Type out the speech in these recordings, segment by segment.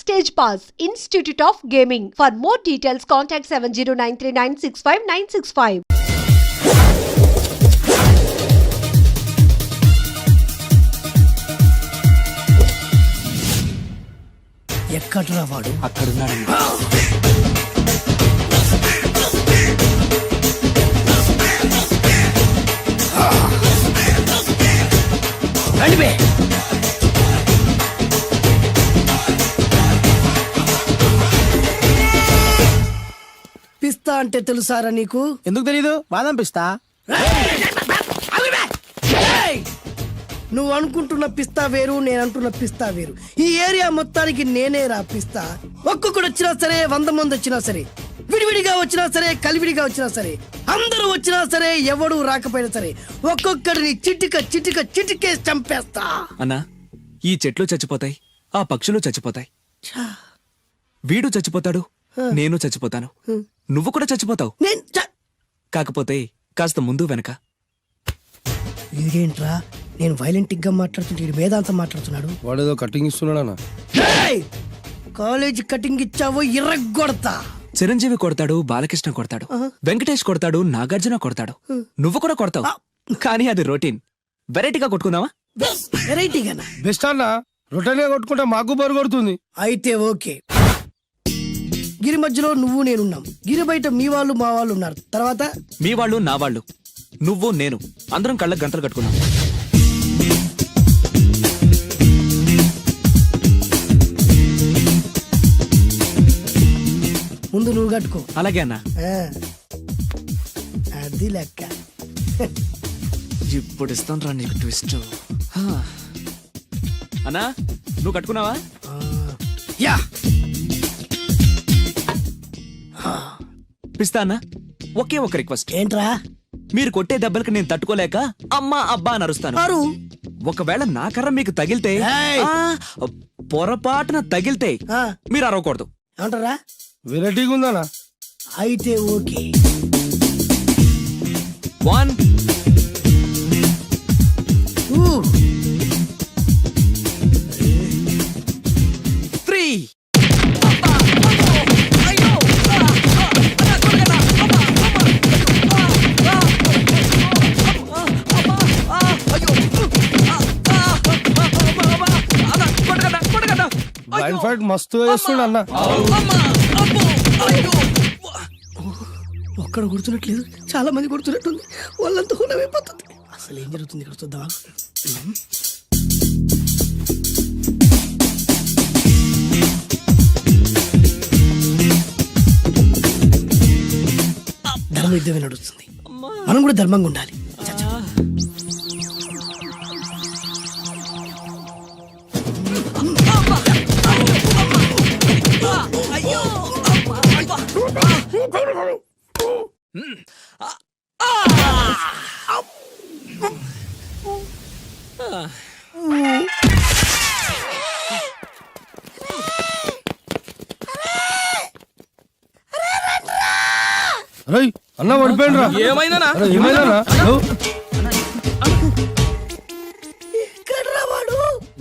Stage Pass, Institute of Gaming. For more details, contact 7093965965. ఎక్కడ్రా వాడు? అక్కడున్నాడు. రండిబే. పిస్తా అంటే తెలుసారా నీకు? ఎందుకు తెలీదు? బాదం పిస్తా. నువ్వు అనుకుంటున్న పిస్తా వేరు, నేను అంటున్న పిస్తా వేరు. ఈ ఏరియా మొత్తానికి నేనే రా పిస్తా. ఒక్కొక్కడు వచ్చినా సరే, 100 మంది వచ్చినా సరే, విడివిడిగా వచ్చినా సరే, కలివిడిగా వచ్చినా సరే, అందరూ వచ్చినా సరే, ఎవడు రాకపోయినా సరే, ఒక్కొక్కడిని చిటికేసి చంపేస్తా. అన్నా, ఈ చెట్లు చచ్చిపోతాయి, ఆ పక్షులు చచ్చిపోతాయి, వీడు చచ్చిపోతాడు, నేను చచ్చిపోతాను, నువ్వు కూడా చచ్చిపోతావు. కాకపోతే కాస్త ముందు వెనక. వీడేంట్రా నేను వైలెంటిక్ గా మాట్లాడుతుంటే వేదాంతం మాట్లాడుతున్నాడు. వాడేదో కటింగ్ ఇస్తున్నాడా? కాలేజ్ కటింగ్ ఇచ్చావో ఇర్రగొడతా. చిరంజీవి కొడతాడు, బాలకృష్ణ కొడతాడు, వెంకటేష్ కొడతాడు, నాగార్జున కొడతాడు, నువ్వు కూడా కొడతావు. కానీ అది రొటీన్. వెరైటీగా కొట్టుకుందామా? వెరైటీగానా? బెస్ట్ అన్న. రొటీన్ గా కొట్టుకుంటే మాకు బరు కొడుతుంది. అయితే ఓకే. గిరి మధ్యలో నువ్వు నేనున్నాం. గిరి బయట మీ వాళ్ళు మా వాళ్ళు ఉన్నారు. తర్వాత మీ వాళ్ళు నా వాళ్ళు, నువ్వు నేను, అందరం కళ్ళకు గంతలు కట్టుకున్నాం. ముందు నువ్వు కట్టుకో. అలాగే అన్నా. అది లెక్క. ఇప్పుడు ఇస్తాను రా నీకు ట్విస్ట్. అన్నా, నువ్వు కట్టుకున్నావా? యా. పిస్తా అన్నా, ఒకే ఒక రిక్వెస్ట్. ఏంట్రా? మీరు కొట్టే దెబ్బలకి నేను తట్టుకోలేక అమ్మా అబ్బా అని అరుస్తాను. ఒకవేళ నా కర్ర మీకు తగిలితే, పొరపాటున తగిలితే మీరు అరవకూడదు. ఏమంటారా? వెరైటీగా ఉందనా? అయితే ఓకే. 1 3. బ్లైండ్ ఫైట్ మస్తు వేస్తుండ అన్న. ఒక్కడ గుర్తున్నట్లేదు, చాలా మంది గుర్తున్నట్టుంది. వాళ్ళంతా హులమైపోతుంది. అసలు ఏం జరుగుతుంది ఇక్కడ చూద్దామా? ధర్మ యుద్ధమే నడుస్తుంది. మనం కూడా ధర్మంగా ఉండాలి. అరే అన్న పడిపోయిండ్రా. ఏమైందనా?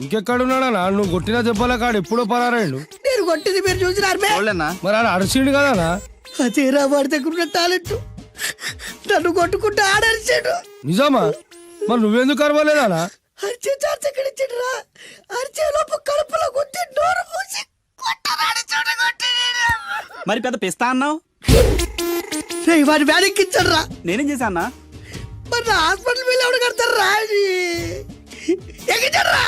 ఇంకెక్కడున్నాడా? నువ్వు కొట్టినా చెప్పాలా? కాడు ఎప్పుడో పరారాయండు. నేను కొట్టింది మీరు చూసినారు. మరి ఆడ అరిసిండు కదా? అదేరా వాడి దగ్గర ఉన్న టాలెంట్. నన్ను కొట్టుకుంటూ ఆడరిచాడు. నిజమా? మరి నువ్వెందుకు అరవలేదా? అరిచే చార్జ్ ఎక్కడిచ్చాడురా? అరిచే లోపు కడుపులో కొట్టి నోరు మూసి కొట్టరాడు చూడగొట్టి. మరి పెద్ద పిస్తా అన్నావు. వాడి వ్యాధికిచ్చాడు రా. నేనేం చేశా అన్నా? మరి హాస్పిటల్ వెళ్ళి ఎవడు కడతారు రా? ఎక్కించాడు రా.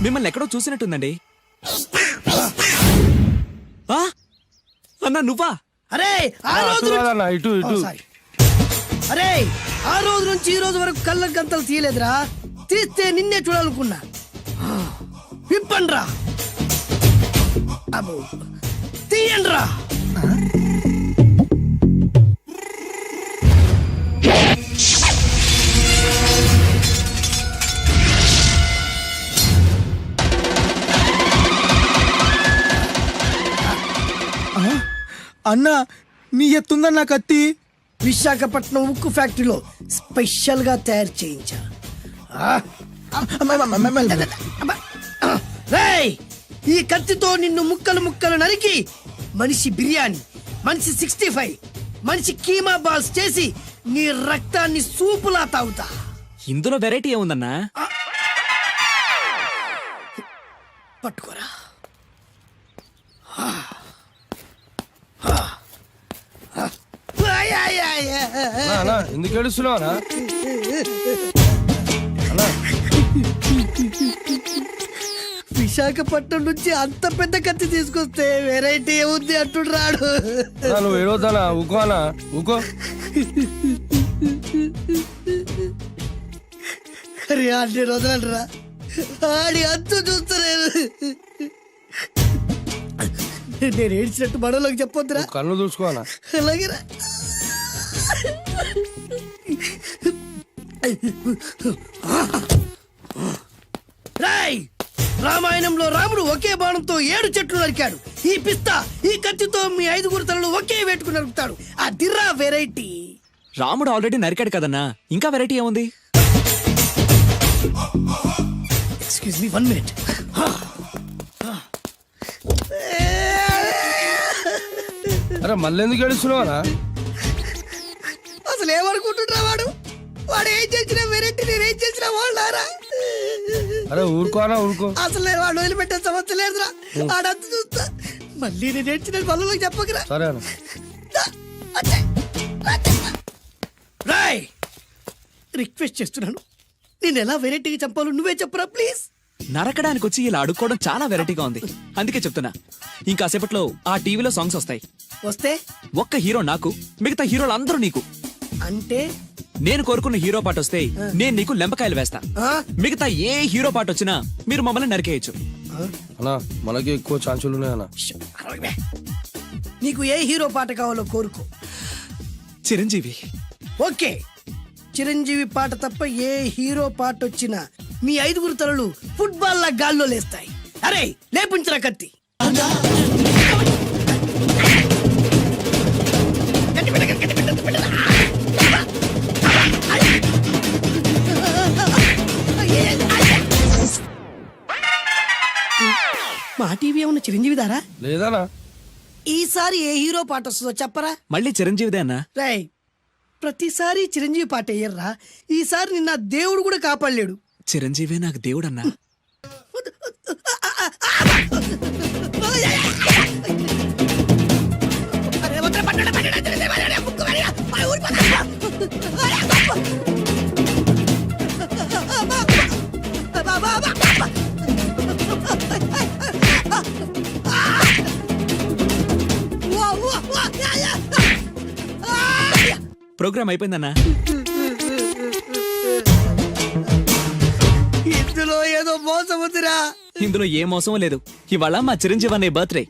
మిమ్మల్ని ఎక్కడో చూసినట్టుందండి. అన్నా నువ్వా? అరే ఆ రోజు ఇటు ఇటు. అరే ఆ రోజు నుంచి ఈ రోజు వరకు కళ్ళ గంతలు తీయలేదురా. తీస్తే నిన్నే చూడాలనుకున్నా. విప్పండ్రా. అబ్బో తీయండ్రా. అన్నా నీ ఎత్తుందన్న కత్తి. విశాఖపట్నం ఉక్కు ఫ్యాక్టరీలో స్పెషల్ గా తయారు చేయించా. రేయ్, ఈ కత్తితో నిన్ను ముక్కలు ముక్కలు నరికి మనిషి బిర్యానీ, మనిషి 65, మనిషి కీమా బాల్స్ చేసి నీ రక్తాన్ని సూపులా తాగుతా. ఇందులో వెరైటీ ఏముందన్నా? పట్టుకోరా. అన్నా ఎందుకు ఏడుస్తున్నావు అన్నా? విశాఖపట్నం నుంచి అంత పెద్ద కత్తి తీసుకొస్తే వెరైటీ ఏముంది అంటుడు రాడు. అన్నా, నువ్వు ఏడవద్దానా? ఊకో అన్నా, ఊకో. అరే అన్ని రోజులంటరా ఆడి అంతు చూస్తలేదు. నేను ఏడ్చినట్టు మనలోకి చెప్పొద్దురా. కళ్ళు చూసుకో అన్నా. అలాగేరా. రాయ్, రామాయణంలో రాముడు ఒకే బాణంతో 7 చెట్లు నరికాడు. ఈ పిస్తా ఈ కత్తితో మీ 5 తలలు ఒకే వేటుకు నరుకుతాడు. ఆ దిర్రా వెరైటీ. రాముడు ఆల్రెడీ నరికాడు కదన్నా, ఇంకా వెరైటీ ఏముంది? Excuse me 1 minute. అరే మళ్ళీ ఎందుకు ఏడుస్తున్నావు అన్నా? అసలు ఏమనుకుంటున్నా వాడు? వాడు ఏం చేసిన వెరైటీ, నేనేం చేసిన వాళ్ళారా? అరే ఊరుకో అన్నా, ఊరుకో. అసలు నేను వాడు వదిలిపెట్టే సమస్య లేదురా. ఆడంతా చూస్తా. మళ్ళీ నేను ఏడ్చిన వాళ్ళకి చెప్పకరా. సరే అన్న. రాయ్, రిక్వెస్ట్ చేస్తున్నాను, నేను ఎలా వెరైటీగా చంపాలో నువ్వే చెప్పరా ప్లీజ్. నరకడానికి వచ్చి ఇలా అడుక్కోవడం చాలా వెరైటీగా ఉంది, అందుకే చెప్తున్నా. ఇంకాసేపట్లో ఆ టీవీలో సాంగ్స్ వస్తాయి. వస్తే ఒక్క హీరో నాకు, మిగతా హీరోలు అందరూ నీకు. అంటే నేను కోరుకున్న హీరో పాట వస్తే నేను నీకు లెంపకాయలు వేస్తా. ఆ? మిగతా ఏ హీరో పాట వచ్చినా మీరు మమ్మల్ని నరికేయచ్చు. అన్నా మనకి ఎక్కువ ఛాన్సులు ఉన్నాయన్నా. నీకు ఏ హీరో పాట కావాలో కోరుకో. చిరంజీవి. ఓకే, చిరంజీవి పాట తప్ప ఏ హీరో పాట వచ్చినా మీ 5 తలలు ఫుట్బాల్ లా గాల్లో లేస్తాయి. అరే లేపించరా కత్తి. మా టీవీ ఏమన్నా చిరంజీవి దారా? లేదనా? ఈసారి ఏ హీరో పాట వస్తుందో చెప్పరా. మళ్ళీ చిరంజీవిదే అన్నా. రేయ్, ప్రతిసారి చిరంజీవి పాట వేయర్రా. ఈసారి నిన్న దేవుడు కూడా కాపాడలేడు. చిరంజీవే నాకు దేవుడన్నా. ప్రోగ్రామ్ అయిపోయిందన్నా. ఇందులో ఏదో మోసం ఉందిరా. ఇందులో ఏ మోసం లేదు. ఇవాళ మా చిరంజీవి అనే బర్త్డే.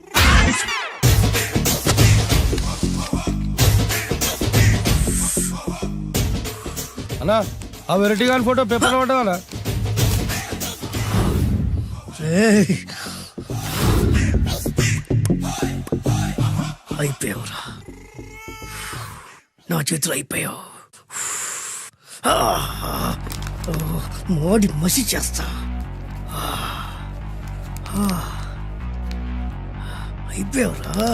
అన్నా ఆ వెరైటీ గాని ఫోటో పేపర్ పడ్డా? అయిపోయావురా, నా చేతులు అయిపోయావు. మోడి మసి చేస్తా. అయిపోయావురా,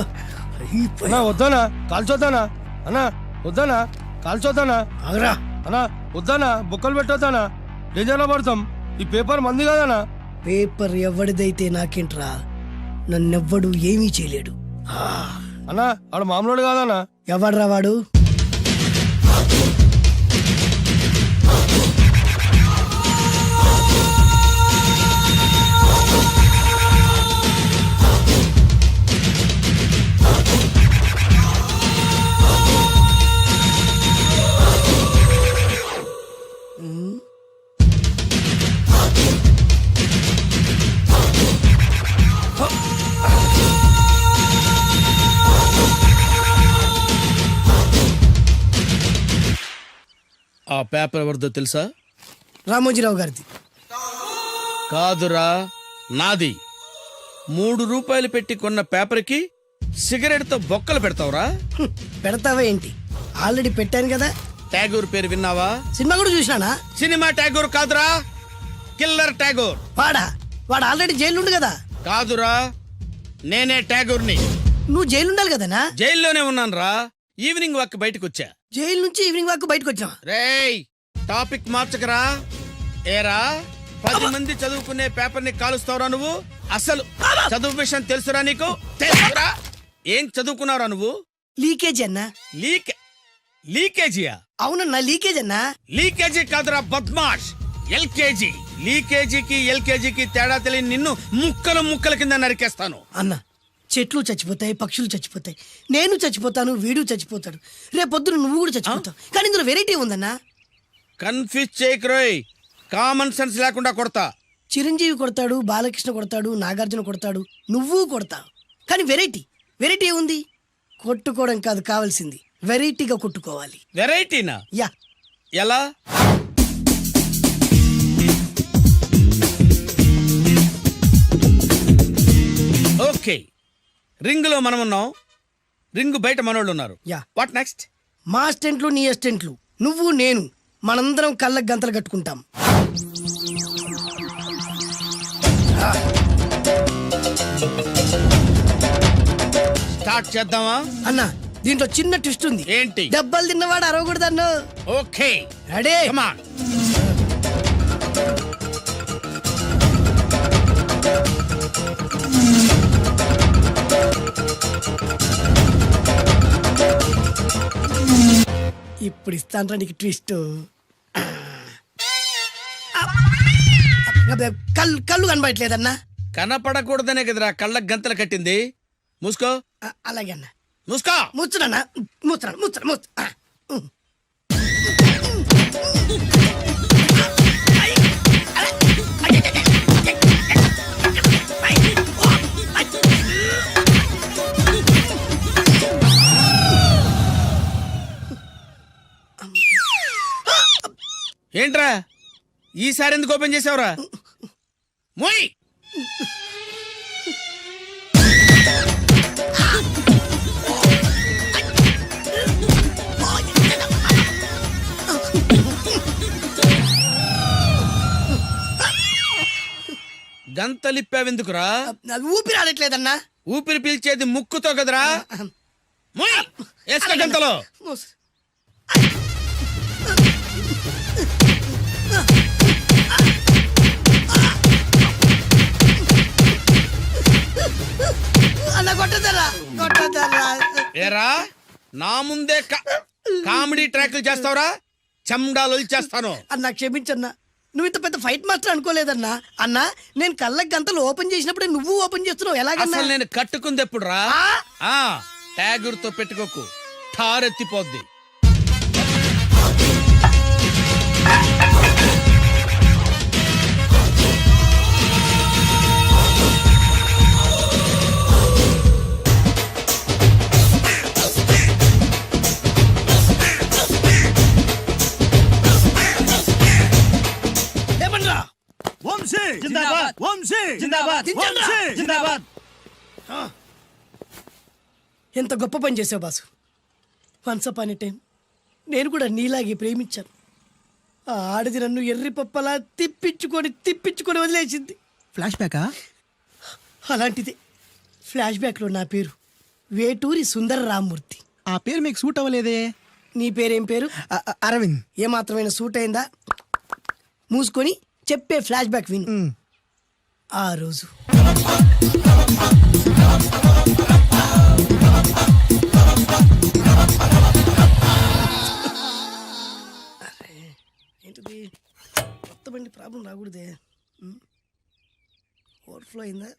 అన్నా వద్దానా? కాల్చొద్దానా? అన్నా వద్దానా? కాల్చొద్దానా? ఆగరా. అన్నా వద్దానా? బొక్కలు పెట్టొద్దానా? డేంజర్లో పడతాం. ఈ పేపర్ మంది కదనా? పేపర్ ఎవరిదైతే నాకేంట్రా, నన్నెవ్వడు ఏమీ చేయలేడు. అన్నా ఆడు మామూలు కాదన్నా. ఎవడ్రా వాడు? ఆ పేపర్ ఎవరిదో తెలుసా? రామోజీరావు గారిది. కాదురా, నాది. 3 రూపాయలు పెట్టి కొన్న పేపర్కి సిగరెట్ తో బొక్కలు పెడతావురా? పెడతావా ఏంటి? ఆల్రెడీ పెట్టాను కదా. ట్యాగూర్ పేరు విన్నావా? సినిమా కూడా చూసినానా? సినిమా ట్యాగూర్ కాదురా, కిల్లర్ ట్యాగూర్. వాడు ఆల్రెడీ జైలు ఉండు కదా. కాదురా, నేనే ట్యాగూర్ని. నువ్వు జైలు ఉండాలి కదనా? జైల్లోనే ఉన్నాను రా. ఈవినింగ్ వాక్ బయటకు వచ్చా. జైలు నుంచి ఈవినింగ్ వాక్ బయటకు వచ్చినా. రేయ్, టాపిక్ మార్చకరా. ఏరా, 10 మంది చదువుకునే పేపర్ ని కాలుస్తావురా నువ్వు? అసలు చదువు విషయం తెలుసురా నీకు? తెలుసురా? ఏం చదువుకున్నావురా నువ్వు? లీకేజీ అన్నా. లీకేజీయా? అవునన్నా, లీకేజ్ అన్నా. లీకేజీ కాదురా బద్మాష్, ఎల్కేజీ. లీకేజీకి ఎల్కేజీకి తేడా తెలియని నిన్ను ముక్కల కింద నరికేస్తాను. అన్న, చెట్లు చచ్చిపోతాయి, పక్షులు చచ్చిపోతాయి, నేను చచ్చిపోతాను, వీడు చచ్చిపోతాడు, రేపొద్దున నువ్వు కూడా చచ్చిపోతావు. కానీ ఇందులో వెరైటీ ఉందన్నా. కన్ఫ్యూజ్ చేయకురోయ్, కామన్ సెన్స్ లేకుండా కొడతా. చిరంజీవి కొడతాడు, బాలకృష్ణ కొడతాడు, నాగార్జున కొడతాడు, నువ్వు కొడతావు. కానీ వెరైటీ ఉంది. కొట్టుకోవడం కాదు కావాల్సింది, వెరైటీగా కొట్టుకోవాలి. వెరైటీనా? యా. ఎలా? ఓకే, రింగ్ లో మనం ఉన్నాం, రింగ్ బయట మనోళ్ళు ఉన్నారు. యా. What next? మా అసిస్టెంట్లు, నీ అసిస్టెంట్లు, నువ్వు నేను, మనందరం కళ్ళకు గంతలు కట్టుకుంటాం. స్టార్ట్ చేద్దామా? అన్న, దీంట్లో చిన్న ట్విస్ట్ ఉంది. ఏంటి? దెబ్బలు తిన్నవాడు అరవకూడదన్ను. Okay, ready? Come on. ఇప్పుడు ఇస్తాను నీకు ట్విస్ట్. కళ్ళు కనబడట్లేదన్నా. కనపడకూడదనే కదరా కళ్ళకు గంతలు కట్టింది. మూసుకో. అలాగే అన్న. మూసుకో. ముచ్చునన్నా, ముచ్చురా. ఏంట్రా ఈసారి ఎందుకు ఓపెన్ చేసావురా? మోయ్. గంతలిప్పావెందుకురా? ఊపిరి ఆడట్లేదన్నా. ఊపిరి పీల్చేది ముక్కుతో కదరా. మోయ్, వేసుకో గంతలో. అన్న కొట్టదరా. ఏరా, నా ముందే కామెడీ ట్రాక్లు చేస్తావురా? చెమ్డాలు చేస్తాను. అన్న క్షమించన్నా, నువ్వు ఇంత పెద్ద ఫైట్ మాస్టర్ అనుకోలేదన్నా. అన్నా, నేను కళ్ళకి గంతలు ఓపెన్ చేసినప్పుడు నువ్వు ఓపెన్ చేస్తున్నావు ఎలాగన్నా? అసలు నేను కట్టుకుంది ఎప్పుడు రా? ట్యాగూర్ తో పెట్టుకోకు, ఠారెత్తిపోద్ది. ఎంత గొప్ప పని చేసావు boss. Once upon a time నేను కూడా నీలాగే ప్రేమించాను. ఆ ఆడది నన్ను ఎర్రి పప్పలా తిప్పించుకొని వదిలేసింది. ఫ్లాష్ బ్యాకా? అలాంటిది ఫ్లాష్ బ్యాక్లో నా పేరు వేటూరి సుందర రామ్మూర్తి. ఆ పేరు మీకు సూట్ అవ్వలేదే. నీ పేరేం పేరు? అరవింద్. ఏమాత్రమైన సూట్ అయిందా? మూసుకొని చెప్పే ఫ్లాష్ బ్యాక్ విను. ఆ రోజు ఏంటిది? కొత్త బండి ప్రాబ్లం రాకూడదే. ఓవర్ఫ్లో అయిందా?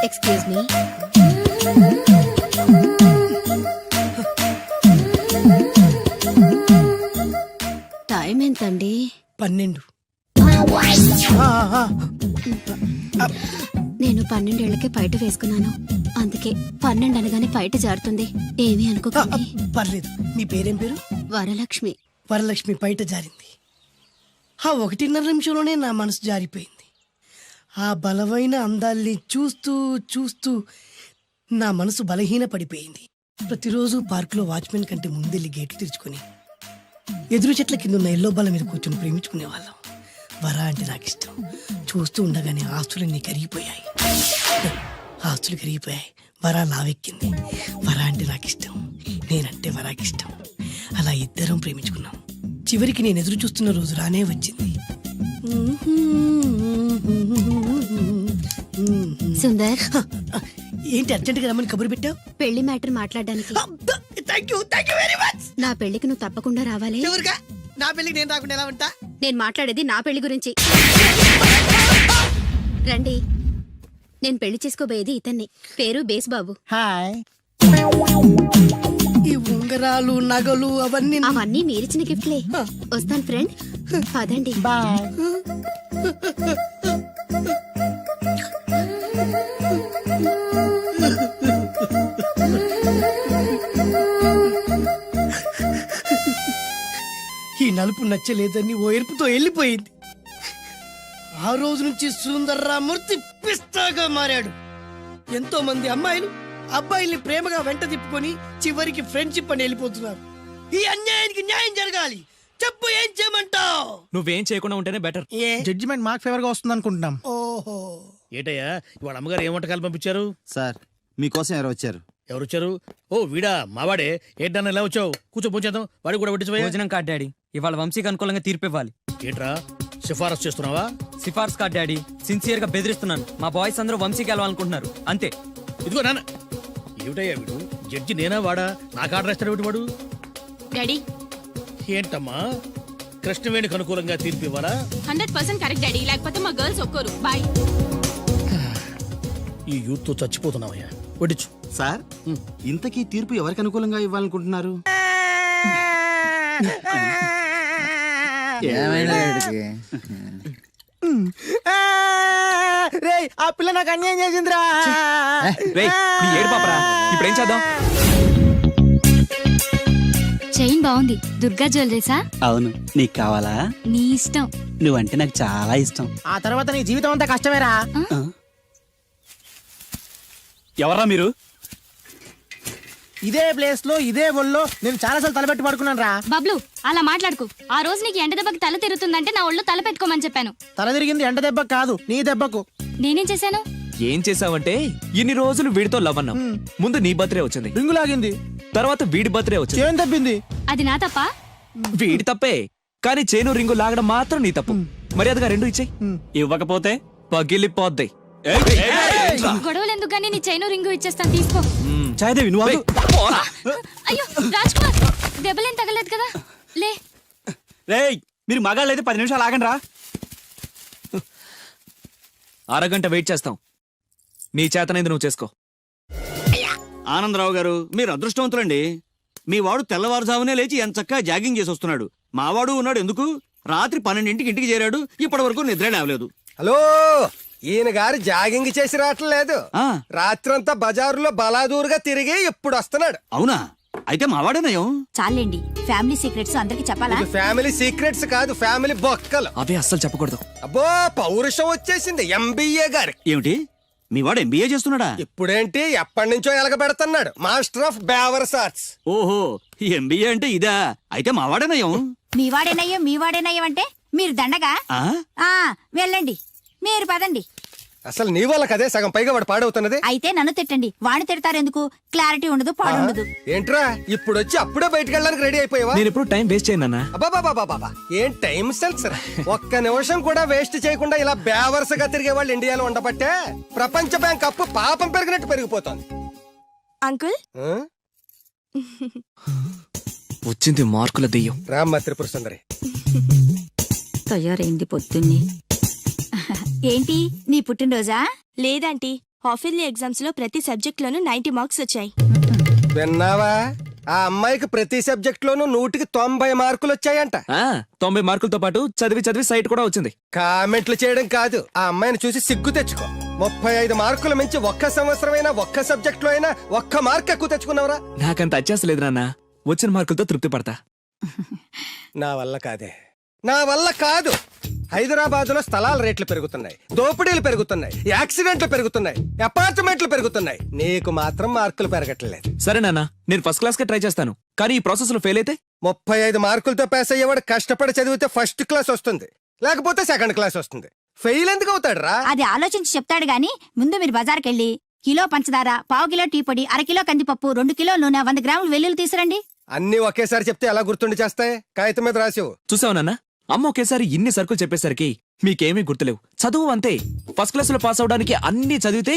Excuse me. టైం ఎంతండి? 12. నేను 12 ఏళ్లకే పైట వేసుకున్నాను, అందుకే 12 అనగానే పైట జారుతుంది. ఏమీ అనుకోకండి. పర్లేదు. నీ పేరేం పేరు? వరలక్ష్మి. వరలక్ష్మి పైట జారింది. ఆ 1.5 నిమిషంలోనే నా మనసు జారిపోయింది. ఆ బలమైన అందాల్ని చూస్తూ చూస్తూ నా మనసు బలహీన పడిపోయింది. ప్రతిరోజు పార్కులో వాచ్మెన్ కంటే ముందెళ్ళి గేట్లు తెరుచుకొని ఎదురు చెట్ల కింద ఉన్న ఎల్లో బాల మీద కూర్చొని ప్రేమించుకునే వాళ్ళం. వరా అంటే నాకు ఇష్టం. చూస్తూ ఉండగానే ఆస్తులన్నీ కరిగిపోయాయి. ఆస్తులు కరిగిపోయాయి. వరా లావెక్కింది. వరా అంటే నాకు ఇష్టం, నేనంటే వరాకి ఇష్టం. అలా ఇద్దరం ప్రేమించుకున్నాం. చివరికి నేను ఎదురు చూస్తున్న రోజు రానే వచ్చింది. సుందర్, ఏంటి అర్జెంట్గా రమ్మని కబురు పెట్టావు? పెళ్లి మ్యాటర్ మాట్లాడడానికి. Thank you very much. నా పెళ్లికి నువ్వు తప్పకుండా రావాలి. చివరిగా నా పెళ్ళికి నేను రాకుండా ఎలా ఉంటా? నేను మాట్లాడేది నా పెళ్లి గురించి. రండి, నేను పెళ్లి చేసుకోబోయేది ఇతన్ని. పేరు బేస్బాబు. హాయ్. ఈ ఉంగరాలు నగలు అవన్నీ అవన్నీ మీరిచ్చిన గిఫ్ట్లే. వస్తాను ఫ్రెండ్, పదండి. బాయ్. ఈ నలుపు నచ్చలేదని ఓ ఎరుపుతో వెళ్ళిపోయింది. ఆ రోజు నుంచి సుందర్రామూర్తి పిస్తాగా మారాడు. ఎంతో మంది అమ్మాయిలు అబ్బాయిల్ని ప్రేమగా వెంట తిప్పుకొని చివరికి ఫ్రెండ్షిప్ అని వెళ్ళిపోతున్నారు. ఈ అన్యాయానికి న్యాయం జరగాలి. చెప్పు, ఏం చేయమంటావు? నువ్వేం చేయకుండా ఉంటేనే బెటర్. ఏ? జడ్జిమెంట్ మాకు ఫేవర్ గా వస్తుంది అనుకుంటున్నాం. ఓహో, ఏటయ్యా ఇవాళ అమ్మగారు ఏం వంటకాలు పంపించారు? సార్ మీకోసం ఎవరు వచ్చారు? ఎవరు వచ్చారు? ఓ వీడా, మావాడే. ఏంటన్నా ఇలా వచ్చావు? కూర్చో పోచేద్దాం. వాడికి కూడా పట్టించిపోయా. భోజనం కార్డ్ డాడీ, ఇవాళ వంశీకి అనుకూలంగా తీర్పు ఇవ్వాలి. ఏంట్రా సిఫారసు చేస్తున్నావా? సిఫార్స్ కార్డ్ డాడీ, సిన్సియర్ గా బెదిరిస్తున్నాను. మా బాయ్స్ అందరూ వంశీకి వెళ్ళాలనుకుంటున్నారు అంతే. ఇదిగో నాన్న. ఏమిటయ్యా వీడు? జడ్జి నేనా వాడా? నాకు ఆర్డర్ వేస్తాడు ఏమిటి వాడు? డాడీ, ఏంటమ్మా కృష్ణవేణికి అనుకూలంగా తీర్పు ఇవ్వాలా? 100% కరెక్ట్ డాడీ, లేకపోతే మా గర్ల్స్ ఒక్కరు. బాయ్. ఈ యూత్ తో చచ్చిపోతున్నావయ్యా. వడ్డించు. సార్ ఇంతకీ తీర్పు ఎవరికి అనుకూలంగా ఇవ్వాలనుకుంటున్నారు? రే, ఆ పిల్ల నాకు అన్యాయం చేసిందిరా. రేయ్, నీ ఏడు పాపరా, ఇప్పుడేం చేద్దాం? చైన్ బాగుంది. దుర్గా జ్యువెలరీసా? అవును, నీకు కావాలా? నీ ఇష్టం. నువ్వంటే నాకు చాలా ఇష్టం. ఆ తర్వాత నీ జీవితం అంతా కష్టమేరా. ఎవరా మీరు? ఇదే ప్లేస్ లో ఇదే ఒళ్ళో నేను చాలాసార్లు తలపెట్టి పడుకున్నాను రా. బబ్లు, అలా మాట్లాడుకు. ఆ రోజు నీకు ఎండ దెబ్బకి తల తిరుగుతుందంటే నా ఒళ్ళు తల పెట్టుకోమని చెప్పాను. తల తిరిగింది ఎండ దెబ్బకు కాదు, నీ దెబ్బకు. నేనేం చేశాను? ఏం చేసావంటే ఇన్ని రోజులు వీడితో లవ్ అన్నాం. ముందు నీ బర్త్డే వచ్చింది, రింగు లాగింది, తర్వాత వీడి బర్త్డే వచ్చింది. చేను తప్పింది. అది నా తప్ప? వీడి తప్పే, కానీ చేను రింగు లాగడం మాత్రం నీ తప్పు. మర్యాదగా రెండు ఇచ్చేయి. ఇవ్వకపోతే పగిలిపోద్ది. గొడవలు ఎందుకు గానీ నీ చైను రింగు ఇచ్చేస్తాను, తీసుకో. చాయదేవి నువ్వు ఆగు. అయ్యో రాజ్ కుమార్, దెబ్బలేం తగలేదు కదా? లే. రేయ్, మీరు మగాళ్ళైతే 10 నిమిషాలు ఆగండి రా. అరగంట వెయిట్ చేస్తాం. నీ చేతనైంది నువ్వు చేసుకో. ఆనందరావు గారు, మీరు అదృష్టవంతులండి. మీ వాడు తెల్లవారుజామునే లేచి ఎంచక్కా జాగింగ్ చేసి వస్తున్నాడు. మావాడు ఉన్నాడు ఎందుకు? రాత్రి 12ంటికి ఇంటికి చేరాడు, ఇప్పటి వరకు నిద్ర లేవలేదు. హలో, ఈయన గారు జాగింగ్ చేసి రావట్లేదు. ఆ. రాత్రంతా బజారులో బలాదూరుగా తిరిగి ఇప్పుడు వస్తున్నాడు. అవునా? అయితే మావాడే నయం. చాలండి, ఫ్యామిలీ సీక్రెట్స్ అందరికి చెప్పాలా? ఇది ఫ్యామిలీ సీక్రెట్స్ కాదు, ఫ్యామిలీ బొక్కలు. అవే అస్సలు చెప్పకూడదు. అబ్బో, పౌరుషం వచ్చేసింది ఎంబీఏ గారి. ఏమిటి? మీ వాడు ఎంబీఏ చేస్తున్నాడా? ఇప్పుడేంటి, ఎప్పటి నుంచో ఎలగబెడుతున్నాడు. మాస్టర్ ఆఫ్ బేవర్స్ ఆర్ట్స్. ఓహో, ఎంబీఏ అంటే ఇదా? అయితే మావాడే నయం. మీవాడేనయ్యం అంటే మీరు దండగా? ఆ? వెళ్ళండి, మీరు పదండి. అసలు నీ వల్ల కదే సగం పైగా వాడు పాడవుతున్నది. అయితే నన్ను తిట్టండి, వాడిని తిడతారెందుకు? క్లారిటీ ఉండదు, పాడుండదు. ఏంట్రా ఇప్పుడు వచ్చి అప్పుడే బయటకు వెళ్ళడానికి రెడీ అయిపోయావా? నేను ఎప్పుడు టైం వేస్ట్ చేయను. అబ్బాబాబాబాబా, ఏం టైం సెన్స్ రా. ఒక్క నిమిషం కూడా వేస్ట్ చేయకుండా ఇలా బేవర్స్గా తిరిగే వాళ్ళు ఇండియాలో ఉండబట్టే ప్రపంచ బ్యాంక్ అప్పు పాపం పెరిగినట్టు పెరిగిపోతుంది. అంకుల్, ఆ? వచ్చింది మార్కుల దెయ్యం. రామ్మ త్రిపుర సుందరి. తయారైంది పొద్దున్నే. ఏంటి, నీ పుట్టినరోజా? లేదంటీ, హాఫిల్లీ ఎగ్జామ్స్ లో ప్రతి సబ్జెక్ట్ లోనూ 90 మార్క్స్ వచ్చాయి. విన్నావా? ఆ అమ్మాయికి ప్రతి సబ్జెక్ట్ లోనూ 100కి 90 మార్కులు వచ్చాయంట. 90 మార్కులతో పాటు చదివి సైట్ కూడా వచ్చింది. కామెంట్లు చేయడం కాదు, ఆ అమ్మాయిని చూసి సిగ్గు తెచ్చుకో. 35 మార్కులు మించి ఒక్క సంవత్సరమైనా ఒక్క సబ్జెక్ట్ లో అయినా ఒక్క మార్క్ ఎక్కువ తెచ్చుకున్నావురా? నాకంత అత్యాస లేదు నాన్న, వచ్చిన మార్కులతో తృప్తి పడతా. నా వల్ల కాదే, నా వల్ల కాదు. హైదరాబాద్ లో స్థలాల రేట్లు పెరుగుతున్నాయి, దోపిడీలు పెరుగుతున్నాయి, యాక్సిడెంట్లు పెరుగుతున్నాయి, అపార్ట్మెంట్లు పెరుగుతున్నాయి. నీకు మాత్రం మార్కులు పెరగట్లేదు. సరే నాన్న, నేను ఫస్ట్ క్లాస్ కే ట్రై చేస్తాను, కానీ ఈ ప్రాసెస్ లో ఫెయిల్ అయితే 35 మార్కులతో పాస్ అయ్యేవాడు కష్టపడి చదివితే ఫస్ట్ క్లాస్ వస్తుంది, లేకపోతే సెకండ్ క్లాస్ వస్తుంది. ఫెయిల్ ఎందుకు అవుతాడు రా? అది ఆలోచించి చెప్తాడు గాని ముందు మీరు బజార్కెళ్ళి కిలో పంచదార, పావు కిలో టీ పొడి, అరకిలో కందిపప్పు, 2 కిలో నూనె, 100 గ్రాములు వెల్లుల్లి తీసురండి. అన్ని ఒకేసారి చెప్తే ఎలా గుర్తుండి చేస్తాయి? కాగితం మీద రాసివు. చూసావు నాన్న, అమ్మ ఒకేసారి ఇన్ని సరుకులు చెప్పేసరికి మీకేమీ గుర్తులేవు. చదువు అంతే, ఫస్ట్ క్లాస్ లో పాస్ అవడానికి అన్ని చదివితే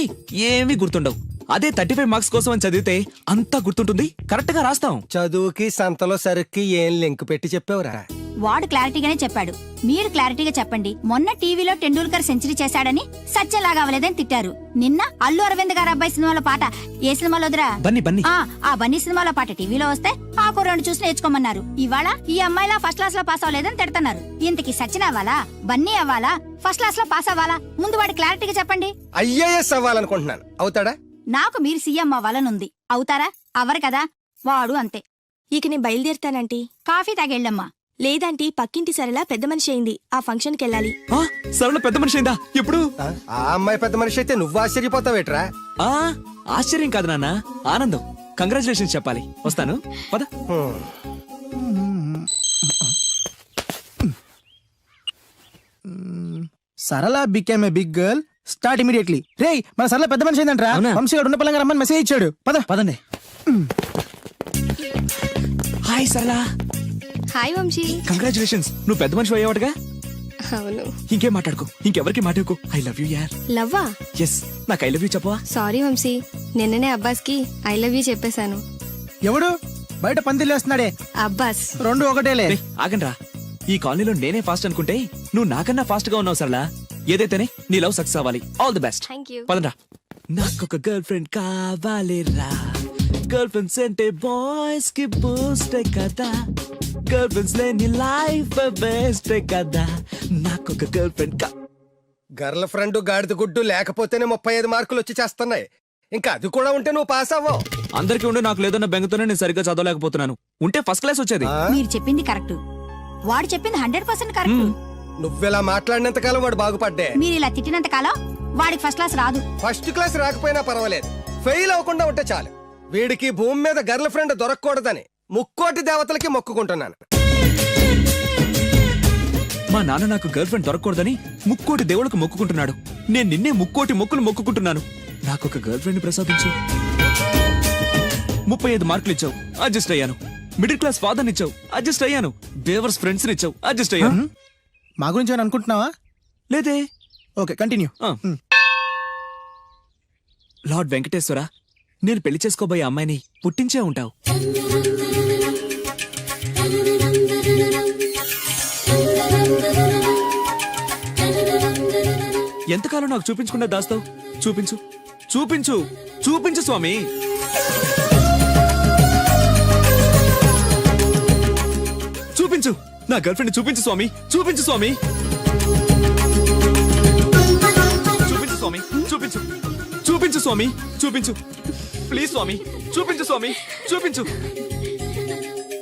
ఏమీ గుర్తుండవు. అదే 35 మార్క్స్ కోసం అని చదివితే అంతా గుర్తుంటుంది, కరెక్ట్ గా రాస్తాం. చదువుకి సంతలో సరుక్కి ఏం లింక్ పెట్టి చెప్పావురా? వాడు క్లారిటీగానే చెప్పాడు, మీరు క్లారిటీగా చెప్పండి. మొన్న టీవీలో టెండూల్కర్ సెంచరీ చేశాడని సత్యలాగా అవ్వలేదని తిట్టారు. నిన్న అల్లు అరవింద్ గారి అబ్బాయి సినిమాలో పాట ఏ సినిమాలోదిరా? బన్నీ. ఆ బన్నీ సినిమాలో పాట టీవీలో వస్తే ఆ కుర్రాడు చూసి నేర్చుకోమన్నారు. ఇవాళ ఈ అమ్మాయిలా ఫస్ట్ క్లాస్ లో పాస్ అవ్వలేదని తిడతారు. ఇంతకి సచిన్ అవ్వాలా, బన్నీ అవ్వాలా, ఫస్ట్ క్లాస్ లో పాస్ అవ్వాలా? ముందు వాడు క్లారిటీగా చెప్పండి. ఐఏఎస్ అవ్వాలనుకుంటున్నాను. అవుతాడా? నాకు మీరు సీఎం అవ్వాలనుంది. అవుతారా? అవ్వరు కదా. వాడు అంతే. ఇక నేను బయలుదేరుతానంటీ. కాఫీ తాగెళ్ళమ్మా. లేదంటీ, పక్కింటి సరళ పెద్ద మనిషి అయింది, ఆ ఫంక్షన్ కి వెళ్ళాలి. సరళ పెద్ద మనిషి అయిందా? ఎప్పుడు? ఆ అమ్మాయి పెద్ద మనిషి అయితే నువ్వు ఆశ్చర్యపోతావేట్రా? ఆశ్చర్యం కాదు నాన్న, ఆనందం. కంగ్రాచులేషన్స్ చెప్పాలి. వస్తాను, పద. Sarala became a big girl, start immediately. రేయ్, మన సరళ పెద్ద మనిషి అయిందంట్రా. అవునా? వంశీ గారు ఉన్న పలంగా రమ్మని మెసేజ్ ఇచ్చాడు. పదండి. హాయ్ సరళ. హాయ్ వంశీ. కంగ్రాచులేషన్స్, నువ్వు పెద్ద మనిషి అయ్యావటగా. అవును. ఇంకేం మాట్లాడుకో, ఇంకెవరికి మాట్లాడుకో. ఐ లవ్ యూ యార్. లవ్వా? ఎస్, నాకు ఐ లవ్ యూ చెప్పవా? సారీ వంశీ, నిన్ననే అబ్బాస్ కి ఐ లవ్ యూ చెప్పేశాను. ఎవడు బయట పందిలేస్తున్నాడే? అబ్బాస్. 2 ఒకటేలే. రేయ్, ఆగండ్రా. ఈ కాలనీలో నేనే ఫాస్ట్ అనుకుంటే నువ్వు నాకన్నా ఫాస్ట్ గా ఉన్నావు సరళ. ఏదైతేనే నీ లవ్ సక్సెస్ అవ్వాలి. All the best. Thank you. పదండ్రా. నాకొక గర్ల్ ఫ్రెండ్ కావాలిరా. గర్ల్ ఫ్రెండ్స్ అంటే బాయ్స్ కి బూస్ట్ కదా. గర్ల్ ఫ్రెండ్స్ లేని లైఫ్ బెస్ట్ కదా. నాకొక గర్ల్ ఫ్రెండ్ గర్ల్ ఫ్రెండ్ గాడిద గుడ్డు లేకపోతేనే 35 మార్కులు వచ్చి చేస్తున్నాయి. ఇంకా అది కూడా ఉంటే నువ్వు పాస్ అవ్వవు. అందరికీ ఉండి నాకు లేదన్న బెంగతోనే నేను సరిగ్గా చదవలేకపోతున్నాను. ఉంటే ఫస్ట్ క్లాస్ వచ్చేది. మీరు చెప్పింది కరెక్ట్, వాడు చెప్పింది 100% కరెక్ట్. నువ్వెలా మాట్లాడినంత కాలం వాడు బాగుపడ్డే. మీరు ఇలా తిట్టినంత కాలం వాడికి ఫస్ట్ క్లాస్ రాదు. ఫస్ట్ క్లాస్ రాకపోయినా పర్వాలేదు, ఫెయిల్ అవ్వకుండా ఉంటే చాలు. వీడికి భూమి మీద గర్ల్ ఫ్రెండ్ దొరకకూడదని ముక్కోటి దేవతలకి మొక్కుకుంటున్నాను. మా నాన్న నాకు గర్ల్ ఫ్రెండ్ దొరకకూడదని ముక్కోటి దేవుళ్ళకు మొక్కుకుంటున్నాడు. నేను నిన్నే ముక్కోటి మొక్కులు మొక్కుకుంటున్నాను. నాకొక గర్ల్ ఫ్రెండ్ ప్రసాదించు. 35 మార్కులు ఇచ్చావు, అడ్జస్ట్ అయ్యాను. మిడిల్ క్లాస్ ఫాదర్ ఇచ్చావు, అడ్జస్ట్ అయ్యాను. బేవర్స్ ఫ్రెండ్స్ ఇచ్చావు, అడ్జస్ట్ అయ్యాను. మా గురించి ఏమైనా అనుకుంటున్నావా? లేదే. Okay, continue. లార్డ్ వెంకటేశ్వర, నేను పెళ్లి చేసుకోబోయే అమ్మాయిని పుట్టించే ఉంటావు. ఎంతకాలం నాకు చూపించకుండా దాస్తావు? చూపించు, చూపించు, చూపించు స్వామి. చూపించు, నా గర్ల్ ఫ్రెండ్ చూపించు స్వామి. చూపించు స్వామి. చూపించు స్వామి. చూపించు, చూపించు స్వామి. చూపించు ప్లీజ్ స్వామి. చూపించు స్వామి. చూపించు,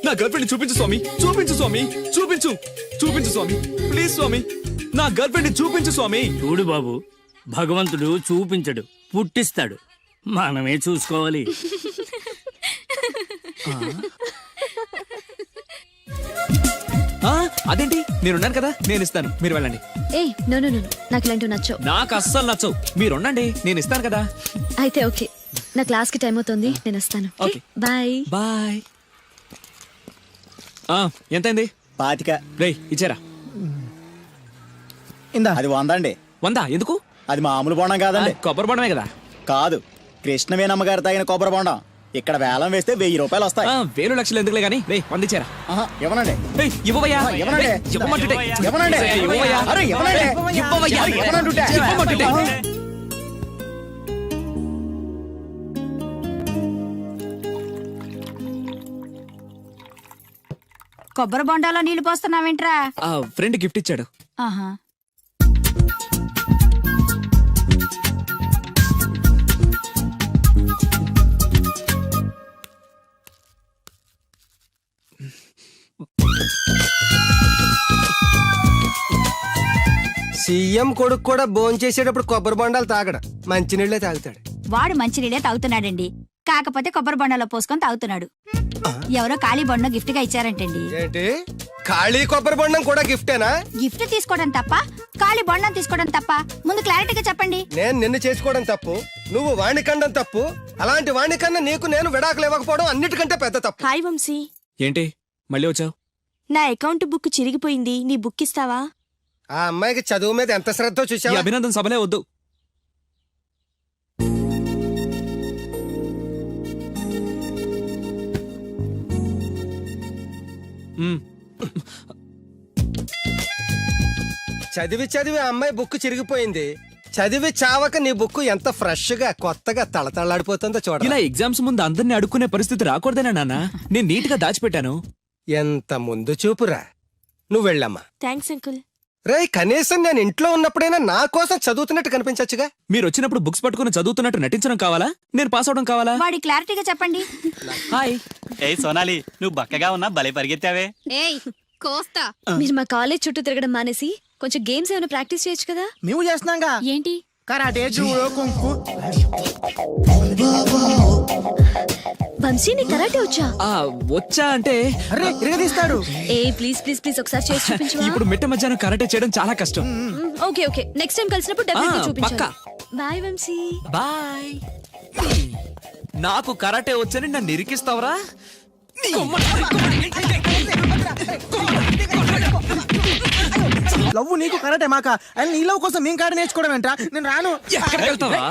నా గర్ల్ ఫ్రెండ్ చూపించు స్వామి. చూపించు స్వామి. చూపించు, చూపించు స్వామి. ప్లీజ్ స్వామి, నా గర్ల్ ఫ్రెండ్ చూపించు స్వామి. చూడు బాబు, భగవంతుడు చూపించడు, పుట్టిస్తాడు. మనమే చూసుకోవాలి. అదేంటి, నేనున్నాను కదా, నేను ఇస్తాను, మీరు వెళ్ళండి. ఏయ్ నో నో నో, నాకు ఇలాంటివి నచ్చవు. నాకు అస్సలు నచ్చవు. మీరుండండి, నేను ఇస్తాను కదా. అయితే ఓకే, నా క్లాస్ కి టైం అవుతుంది, నేను వస్తాను. ఓకే. బాయ్. బాయ్. ఎంతైంది? 25. రేయ్, ఇచ్చారా? ఇందా. అది 100 అండి. 100 ఎందుకు? అది మామూలు బోండం కాదండి. కొబ్బరి బొండమే కదా. కాదు, కృష్ణవేణమ్మ గారు తాగిన కొబ్బరి బోండం. ఇక్కడ వేలం వేస్తే 1000 రూపాయలు వస్తాయి. 1000 లక్షలు ఎందుకులే గానీ, రే 100 ఇచ్చారా? ఇవ్వనండి. ఇవ్వవయ్యా. ఇవ్వనండి. ఇవ్వమంటుంటే. ఇవ్వనండి. ఇవ్వవయ్యా. అరే, ఇవ్వనండి. ఇవ్వవయ్యా. ఇవ్వనంటుంటే. ఇవ్వమంటుంటే. కొబ్బరి బొండాలో నీళ్లు పోస్తున్నావేంట్రా? ఫ్రెండ్ గిఫ్ట్ ఇచ్చాడు. ఆహా. సీఎం కొడుకు కూడా భోంచేసేటప్పుడు కొబ్బరి బొండాలు తాగడు, మంచినీళ్ళే తాగుతాడు. వాడు మంచినీళ్ళే తాగుతున్నాడండి, కాకపోతే కొబ్బరి బొండలో పోసుకొని తాగుతున్నాడు. ఎవరో ఖాళీ బొండ గిఫ్ట్ గా ఇచ్చారంటండి. ఏంటి, ఖాళీ కొబ్బరి బొండం కూడా గిఫ్టేనా? గిఫ్ట్ తీసుకోవడం తప్ప, ఖాళీ బొండం తీసుకోవడం తప్ప? ముందు క్లారిటీగా చెప్పండి. నేను నిన్ను చేసుకోవడం తప్పు, నువ్వు వాణికండం తప్పు. అలాంటి వాణికన్నా నీకు నేను విడాకులు ఇవ్వకపోవడం అన్నిటికంటే పెద్ద తప్పు. హాయ్ వంశీ, ఏంటి మళ్ళీ వచ్చావు? నా అకౌంట్ బుక్ చిరిగిపోయింది, నీ బుక్ ఇస్తావా? ఆ అమ్మాయికి చదువు మీద ఎంత శ్రద్ధ ఈ చూసావా? అభినందన సభలే వద్దు. చదివి చదివి ఆ అమ్మాయి బుక్ చిరిగిపోయింది. చదివి చావక నీ బుక్ ఎంత ఫ్రెష్ గా కొత్తగా తళతళలాడిపోతుందో చూడ. ఇలా ఎగ్జామ్స్ ముందు అందరిని అడుక్కునే పరిస్థితి రాకూడదేనా నాన్న? నేను నీట్ గా దాచిపెట్టాను. ఎంత ముందు చూపురా. నువ్వు వెళ్ళమ్మా. Thanks uncle. రే, కనీసం నేను ఇంట్లో ఉన్నప్పుడైనా నా కోసం చదువుతున్నట్టు కనిపించచ్చుగా. మీరు వచ్చినప్పుడు బుక్స్ పట్టుకుని చదువుతున్నట్టు నటించడం కావాలా, నేను పాస్ అవడం కావాలా? వాడి క్లారిటీగా చెప్పండి. హాయ్. ఏయ్ సోనాలి, నువ్వు బక్కగా ఉన్నా భలే పరిగెత్తావే. ఏయ్ కోస్తా, మీరు మా కాలేజ్ చుట్టూ తిరగడం మానేసి కొంచెం గేమ్స్ ఏమైనా ప్రాక్టీస్ చేయొచ్చు కదా? మేము చేస్తున్నాంగా. ఏంటి? Karate, judo, kung fu. వంశీ నీ కరాటే వచ్చా? వచ్చా అంటే అరే ఇరగదీస్తాడు. ఏ ప్లీజ్ ప్లీజ్ ప్లీజ్ ఒకసారి చేసి చూపించు. ఇప్పుడు మిట్ట మధ్యాహ్నం కరాటే చేయడం చాలా కష్టం. ఓకే ఓకే, నెక్స్ట్ టైం కలిసినప్పుడు డెఫినెట్లీ చూపించు. పక్కా. బాయ్ వంశీ. బాయ్. నాకు కరాటే వచ్చని నన్ను ఇరికిస్తావరా? లవ్ నీకు కరాటే మాక, అని నీ లవ్ కోసం మేము కరాటే నేర్చుకోవడం ఏంట్రా? నేను రాను. ఎక్కడికి వెళ్తావా?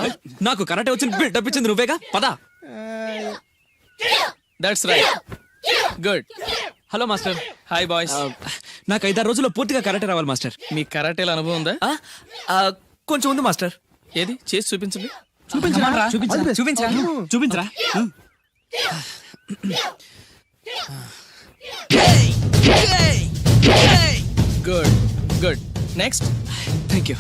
నాకు కరాటే వచ్చి బిల్డప్ ఇచ్చింది నువ్వేగా, పదా. That's right, good. Hello master. Hi boys. నాకు 5-6 రోజుల్లో పూర్తిగా కరాటే రావాలి మాస్టర్. మీ కరాటేల అనుభవం ఉందా? కొంచెం ఉంది మాస్టర్. ఏది చేసి చూపించండి. చూపించరా. Good good, next. Thank you.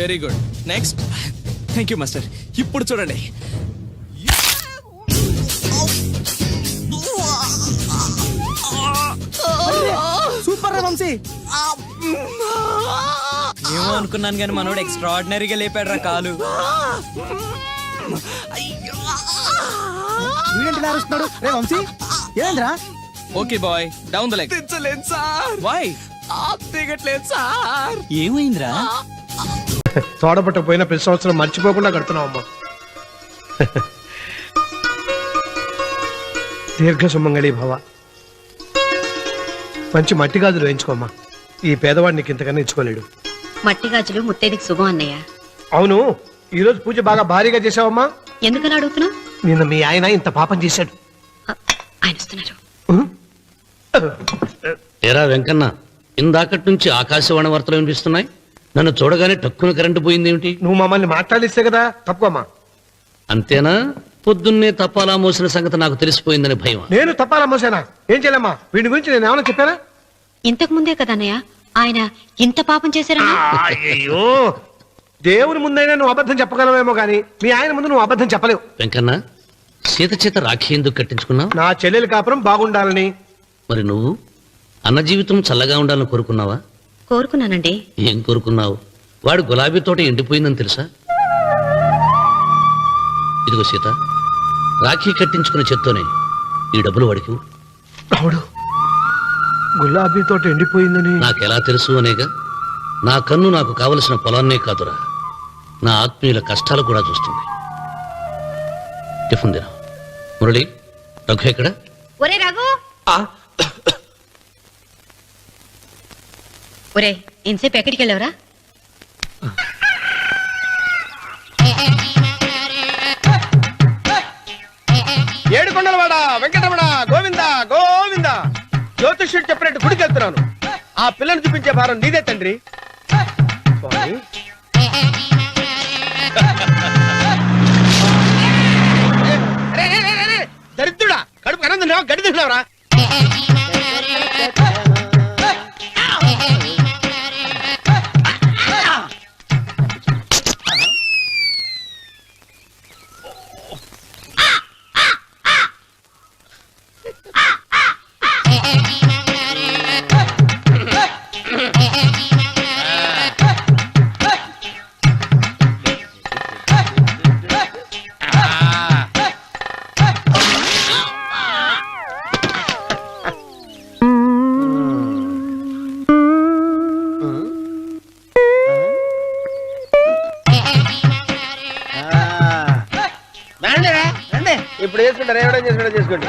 Very good, next. Thank you master. ఇప్పుడు చూడండి. సూపర్ రా వంశీ. ఏమో అనుకున్నాను కానీ మనోడు ఎక్స్ట్రాడినరీగా లేపాడు రా కాలు. వీడేంటి ఇలా అరుస్తున్నాడు? రే వంశీ ఏంద్రా? Okay boy, down the leg. దించలేదు సార్. వై? దిగట్లేదు సార్. ఏమైందిరా? తోడబట్టపోయిన ప్రతి సంవత్సరం మర్చిపోకుండా కడుతున్నావమ్మా. దీర్ఘ సుమంగళి భవ. మంచి మట్టి గాజులు వేయించుకోమ్మా. ఈ పేదవాడు నీకు ఇంతకన్నా ఇచ్చుకోలేడు. మట్టి గాజులు ముత్తేదికి శుభం అన్నయ్య. అవును, ఈ రోజు పూజ బాగా భారీగా చేసావమ్మా. ఎందుకని అడుగుతున్నావు? నిన్న మీ ఆయన ఇంత పాపం చేశాడు. ఆయన వస్తున్నారు. ఎరా వెంకన్న, ఇందాకటి నుంచి ఆకాశవాణి వార్తలు వినిపిస్తున్నాయి. నన్ను చూడగానే టక్కున కరెంటు పోయిందేమిటి? నువ్వు మమ్మల్ని మాట్లాడిస్తే కదా. తప్పుకోమ్మా. అంతేనా? పొద్దున్నే తప్పాలా మోసిన సంగతి నాకు తెలిసిపోయిందని భయం. నేను తప్పాలా మోసానా? ఏం చేయలేమ్మా. వీడి గురించి నేను ఏమైనా చెప్పానా? ఇంతకు ముందే కదా అన్నయ్య ఆయన ఇంత పాపం చేశారని. అయ్యో, దేవుని ముందైనా నువ్వు అబద్ధం చెప్పగలవేమో గానీ మీ ఆయన ముందు నువ్వు అబద్ధం చెప్పలేవు. వెంకన్న, సీత చేత రాఖీ ఎందుకు కట్టించుకున్నావు? నా చెల్లెలి కాపురం బాగుండాలని. మరి నువ్వు అన్న జీవితం చల్లగా ఉండాలని కోరుకున్నావా? కోరుకున్నానండి. ఏం కోరుకున్నావు? వాడు గులాబీ తోట ఎండిపోయిందని తెలుసా? ఇదిగో సీత, రాఖీ కట్టించుకున్న చేత్తోనే ఈ డబ్బులు వాడికి. రావుడు, గులాబీ తోట ఎండిపోయిందని నాకెలా తెలుసు అనేగా. నా కన్ను నాకు కావలసిన పొలాన్నే కాదురా, నా ఆత్మీయుల కష్టాలు కూడా చూస్తుంది. టిఫిన్ తిన. మురళి, రఘు ఎక్కడ? ఒరే రఘు, ఒరే ఇంతసేపు ఎక్కడికి వెళ్ళవరా? ఏడుకొండలవాడ వెంకటరమణ గోవింద గోవింద. జ్యోతిష్యుడు చెప్పినట్టు గుడికి వెళ్తున్నాను. ఆ పిల్లని చూపించే భారం నీదే తండ్రి. స్వామి. దరిద్రుడా, కడుపు అన్నం తిన్నావా, గడి తిన్నావరా? ఇప్పుడు వేసుకుంటారు ఏమైనా చేసుకోండి చేసుకోండి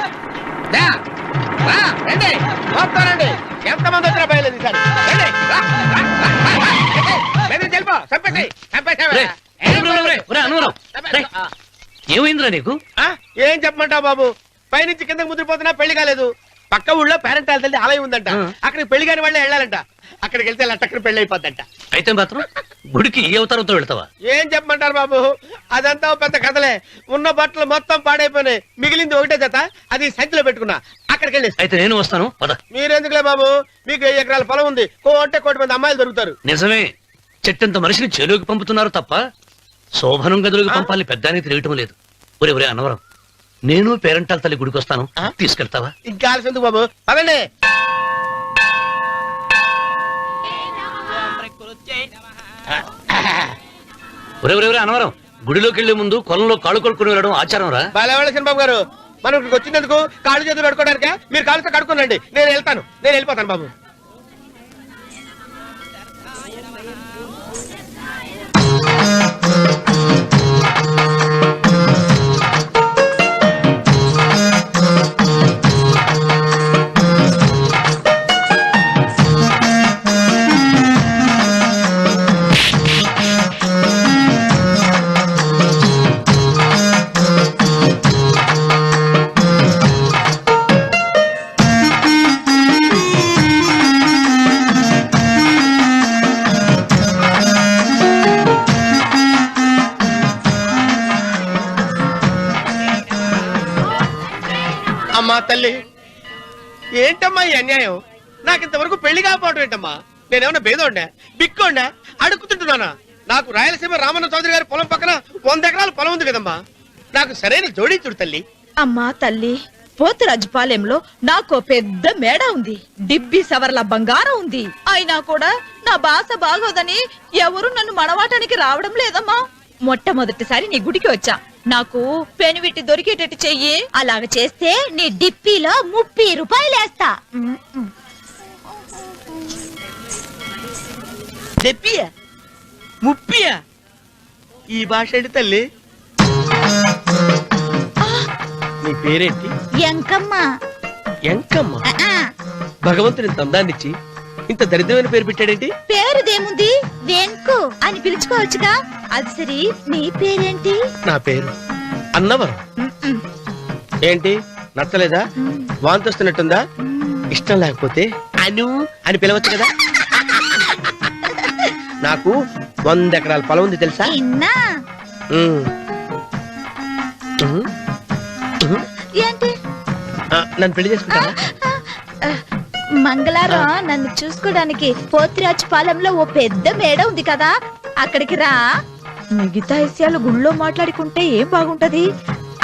రండి వస్తానండి ఎంతమంది వచ్చినా బయలుదేరి ఈసారి. రండి, రా, రా, రా, రా, రా. బయలుదేరి వెళ్ళిపో, చంపేసేయ్, చంపేసేయ్. ఏమైందిరా నీకు? ఏం చెప్పమంటావు బాబు, పైనుంచి కిందకి ముద్రపోతున్నా పెళ్లి కాలేదు. పక్క ఊళ్ళో పేరెంటాల తల్లి ఆలయం ఉందంట, అక్కడికి పెళ్లి కాని వాళ్ళే వెళ్ళాలంట. అక్కడికి వెళ్తే లట్టక్కన పెళ్లి అయిపోద్దంట. అయితే మాత్రం గుడికి ఏ అవతారంతో వెళ్తావా? ఏం చెప్పమంటారు బాబు, అదంతా ఓ పెద్ద కథలే. ఉన్న బట్టలు మొత్తం పాడైపోయినాయి, మిగిలింది ఒకటే జత, అది సంచిలో పెట్టుకున్నా. అక్కడికి వెళ్ళి అయితే నేను వస్తాను పద. మీరెందుకులే బాబు, మీకు 10 ఎకరాల పొలం ఉంది, అంటే 1 కోటి మంది అమ్మాయిలు దొరుకుతారు. నిజమే, చెట్టంత మనిషిని చెరువుకి పంపుతున్నారు తప్ప శోభనం గదులకు పంపాలని పెద్దానికి తెలియటం లేదు. ఒరే ఒరే అన్నవరం, నేను పేరెంటాల తల్లి గుడికి వస్తాను, తీసుకెళ్తావా? ఇంకా ఆలస్యం ఎందుకు బాబు, పదండి. ఒరే ఒరే ఒరే అన్నవరం, గుడిలోకి వెళ్లే ముందు కొలంలో కాళ్ళు కొడుకుని వెళ్ళడం ఆచారం రా. బాలేవాళ్ళ బాబు గారు, మనం ఇక్కడికి వచ్చినందుకు కాళ్ళు చేతులు కడుక్కోవడానికే. మీరు కాళ్ళతో కడుక్కోనండి, నేను వెళ్తాను, నేను వెళ్ళిపోతాను బాబు. అమ్మా తల్లి, ఏంటమ్మా ఈ అన్యాయం? నాకు ఇంతవరకు పెళ్లి కాకపోవడం ఏంటమ్మా? నేనేమన్నా బేదోండా, బిక్కోండా, అడుగుతుంటున్నానా? నాకు రాయలసీమ రామన్న చౌదరి గారి పొలం పక్కన 100 ఎకరాల పొలం ఉంది కదమ్మా. నాకు సరైన జోడీ చూడు తల్లి. అమ్మా తల్లి, పోతురాజుపాలెంలో నాకు పెద్ద మేడ ఉంది, డిబ్బి సవర్ల బంగారం ఉంది. అయినా కూడా నా భాష బాగోదని ఎవరు నన్ను మనవాటానికి రావడం లేదమ్మా. మొట్టమొదటిసారి నీ గుడికి వచ్చా, నాకు పెనువిట్టి దొరికేటట్టు చెయ్యి. అలాగ చేస్తే నీ డిప్పిలో 30 రూపాయలు వేస్తా. చెప్పియా 30? ఈ భాష ఏంటి తల్లి? నీ పేరేంటి? ఎంకమ్మ. ఎంకమ్మ? భగవంతుని ఇంత అందాన్నిచ్చి ఇంత దరిద్రమైన పేరు పెట్టాడేంటి? పేరుదేముంది, వెంకు అని పిలుచుకోవచ్చుగా. అది సరి, నీ పేరేంటి? నా పేరు అన్నవరం. ఏంటి నచ్చలేదా? వాంతి వస్తున్నట్టుందా? ఇష్టం లేకపోతే అను అని పిలవచ్చు కదా. నాకు 100 ఎకరాల పొలం ఉంది తెలుసా? ఏంటి? నన్ను పెళ్లి చేసుకుంటావా? మంగళారం నన్ను చూసుకోవడానికి పోతిరాజుపాలెంలో ఓ పెద్ద మేడ ఉంది కదా, అక్కడికి రా. మిగతా విషయాలు గుళ్ళో మాట్లాడుకుంటే ఏం బాగుంటది,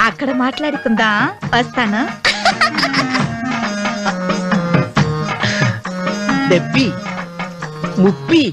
అక్కడ మాట్లాడుకుందా. వస్తానా? డెబ్బి 30.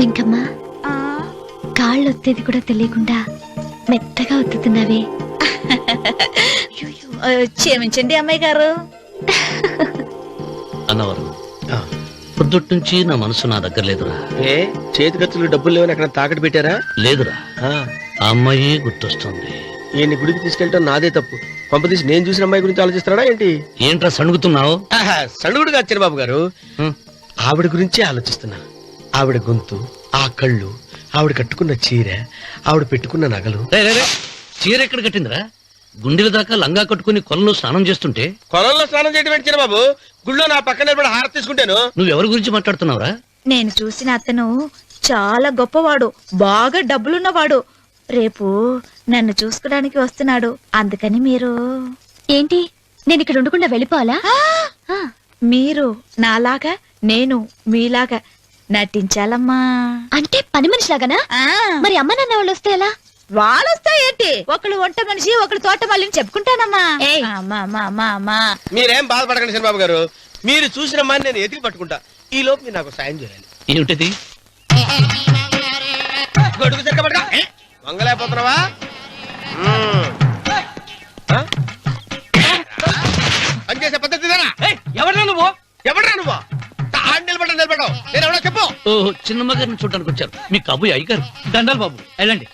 వెంకమ్మ కాళ్ళు ఒత్తేది కూడా తెలియకుండా మెత్తగా ఒత్తుతున్నావే. క్షమించండి అమ్మాయి గారు. అన్నవరం పొద్దుటి నుంచి నా మనసు నా దగ్గర లేదురా. ఏ చేతి ఖర్చులు డబ్బులు లేవని అక్కడ తాకట్టు పెట్టారా? లేదురా, ఆ అమ్మాయి గుర్తొస్తుంది. ఈయన్ని గుడికి తీసుకెళ్ళటం నాదే తప్పు. పంపదీసి నేను చూసిన అమ్మాయి గురించి ఆలోచిస్తాడా ఏంటి? ఏంట్రా సణుగుతున్నావు? సణుగుడుగా చిన్నబాబు గారు, ఆవిడ గురించే ఆలోచిస్తున్నా. ఆవిడ గొంతు, ఆ కళ్ళు, ఆవిడ కట్టుకున్న చీర, ఆవిడ పెట్టుకున్న నగలు. చీర ఎక్కడ కట్టిందిరా? గుండెల దాకా లంగా కట్టుకుని కొలంలో స్నానం చేస్తుంటే. కొలంలో స్నానం చేయడం ఏంటి చిన్నబాబు? గుళ్ళో నా పక్కన నిలబడి హారతి తీసుకుంటాను. నువ్వెవరి గురించి మాట్లాడుతున్నావురా? నేను చూసిన అతను చాలా గొప్పవాడు, బాగా డబ్బులున్నవాడు. రేపు నన్ను చూసుకోడానికి వస్తున్నాడు. అందుకని మీరు ఏంటి, నేను ఇక్కడ ఉండకుండా వెళ్ళిపోవాలా? మీరు నాలాగా, నేను మీలాగా నటించాలమ్మా. అంటే పని మనిషిలాగానా? మరి అమ్మ నాన్న వాళ్ళు వస్తే ఎలా? వాళ్ళొస్తా ఏంటి, ఒకళ్ళు వంట మనిషి, ఒకళ్ళు తోట మళ్ళీ చెప్పుకుంటానమ్మా. మీరేం బాధపడకండి చిన్నబాబు గారు. మీరు చూసిన అమ్మాయిని నేను ఎతికి పట్టుకుంటా. ఈ లోపు మీరు నాకు సాయం చేయాలి. ఏమిటది? గొడుగు చెక్కబడగా వంగలేకపోతున్నావా? పనిచేసే పద్ధతి ఎవరా నువ్వు? ఎవడరా నువ్వు? నిలబడ్డావు నేను ఎవడో చెప్పు. ఓ చిన్నమ్మ గారిని చూడడానికి వచ్చారు. మీ కబుయ్య అయ్యగారు. దండాలు బాబు, వెళ్ళండి.